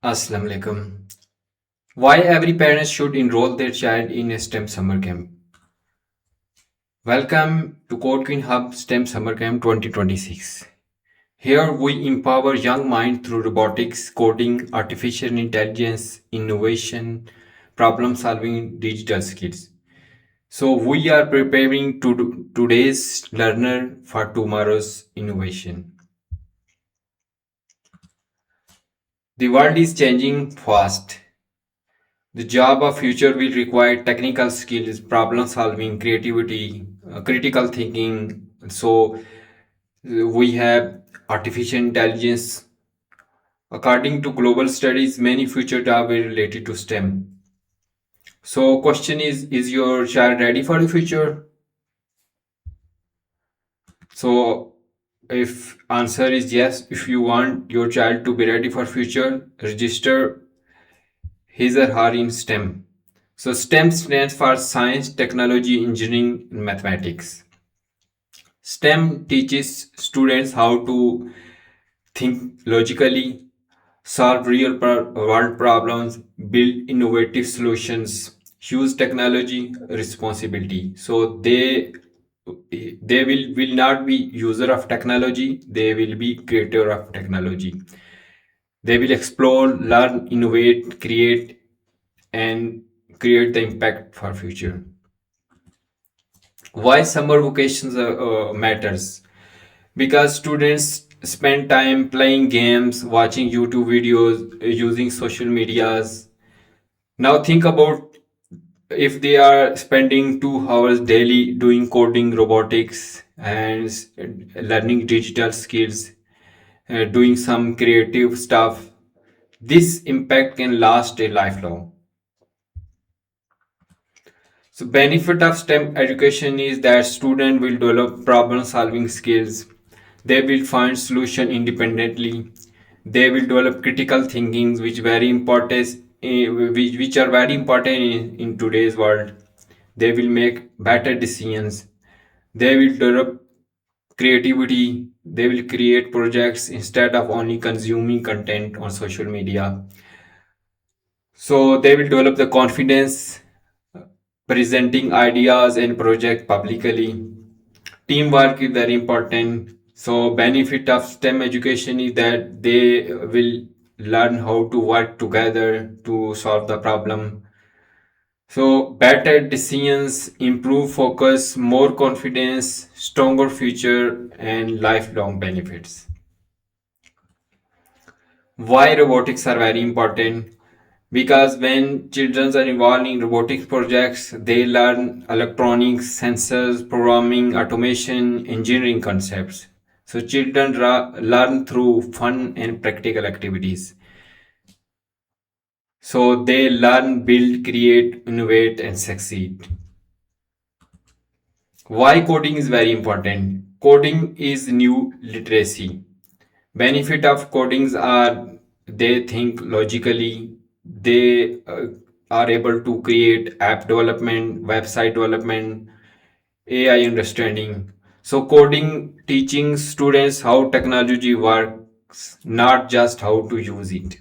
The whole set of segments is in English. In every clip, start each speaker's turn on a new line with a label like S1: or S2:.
S1: Assalamu alaikum. Why every parent should enroll their child in a STEM summer camp? Welcome to CodeQueenHub STEM Summer Camp 2026. Here we empower young minds through robotics, coding, artificial intelligence, innovation, problem solving, digital skills. So we are preparing today's learner for tomorrow's innovation. The world is changing fast. The job of future will require technical skills, problem solving, creativity, critical thinking. We have artificial intelligence. According to global studies, many future jobs are related to STEM. So question is your child ready for the future? So if answer is yes, if you want your child to be ready for future, register his or her in STEM. So STEM stands for science, technology, engineering, and mathematics. STEM teaches students how to think logically, solve real world problems, build innovative solutions, use technology responsibility. So they will not be user of technology, they will be creator of technology. They will explore, learn, innovate, create, and create the impact for future. Why summer vacations matters? Because students spend time playing games, watching YouTube videos, using social medias. Now think about if they are spending 2 hours daily doing coding, robotics, and learning digital skills, doing some creative stuff. This impact can last a lifelong. So benefit of STEM education is that student will develop problem solving skills. They will find solution independently. They will develop critical thinking, which are very important in today's world. They will make better decisions. They will develop creativity. They will create projects instead of only consuming content on social media. So they will develop the confidence presenting ideas and project publicly. Teamwork is very important. So benefit of STEM education is that they will learn how to work together to solve the problem. So better decisions, improve focus, more confidence, stronger future, and lifelong benefits. Why robotics are very important? Because when children are involved in robotics projects, they learn electronics, sensors, programming, automation, engineering concepts. So children learn through fun and practical activities. So they learn, build, create, innovate, and succeed. Why coding is very important? Coding is new literacy. Benefit of codings are they think logically, they are able to create app development, website development, AI understanding. So coding teaching students how technology works, not just how to use it.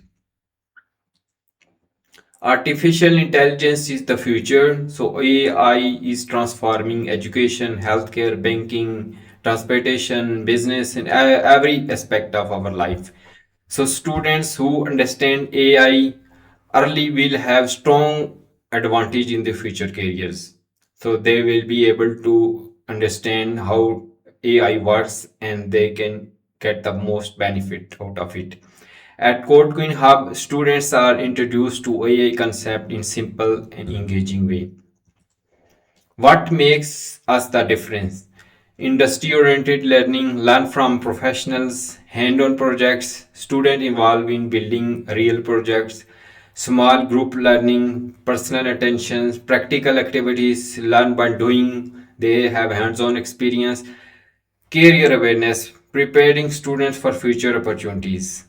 S1: Artificial intelligence is the future. So AI is transforming education, healthcare, banking, transportation, business, and every aspect of our life. So students who understand AI early will have strong advantage in the future careers. So they will be able to understand how AI works and they can get the most benefit out of it. At Code Queen Hub, students are introduced to AI concept in simple and engaging way. What makes us the difference? Industry oriented learning, learn from professionals, hand on projects, student involved in building real projects, small group learning, personal attention, practical activities, learn by doing, they have hands on experience, career awareness, preparing students for future opportunities.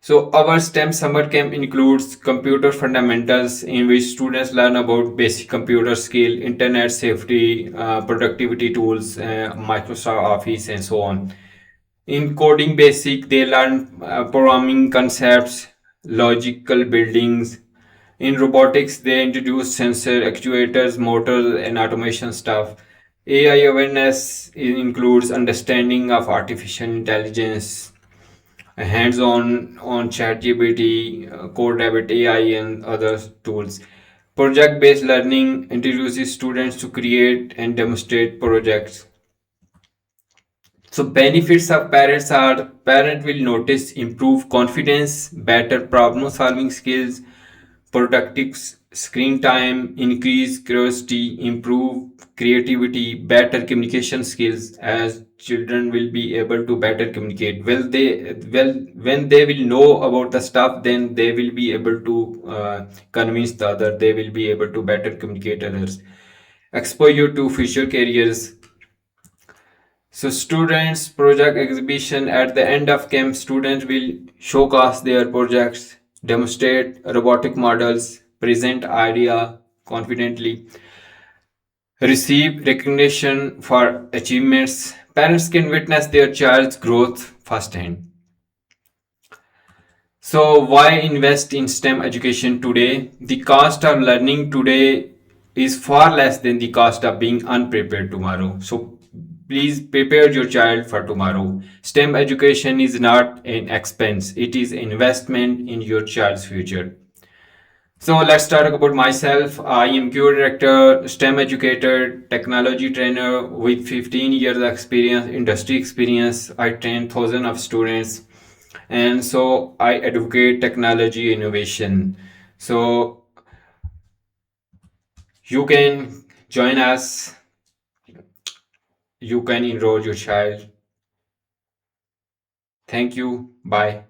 S1: So our STEM summer camp includes computer fundamentals in which students learn about basic computer skill, internet safety, productivity tools, Microsoft Office and so on. In coding basic, they learn programming concepts, logical buildings. In robotics, they introduce sensor, actuators, motors, and automation stuff. AI awareness includes understanding of artificial intelligence, hands-on on ChatGPT, CodeRabbit AI, and other tools. Project-based learning introduces students to create and demonstrate projects. So benefits of parents are parent will notice improved confidence, better problem solving skills, productive screen time, increase curiosity, improve creativity, better communication skills as children will be able to better communicate. Well when they will know about the stuff, then they will be able to convince the other. They will be able to better communicate others. Exposure to future careers. So students project exhibition at the end of camp, students will showcase their projects, demonstrate robotic models, present idea confidently, receive recognition for achievements. Parents can witness their child's growth firsthand. So, why invest in STEM education today? The cost of learning today is far less than the cost of being unprepared tomorrow. So, please prepare your child for tomorrow. STEM education is not an expense, it is investment in your child's future. So let's talk about myself. I am QA director, STEM educator, technology trainer with 15 years of experience, industry experience. I train thousands of students, and so I advocate technology innovation. So you can join us. You can enroll your child. Thank you. Bye.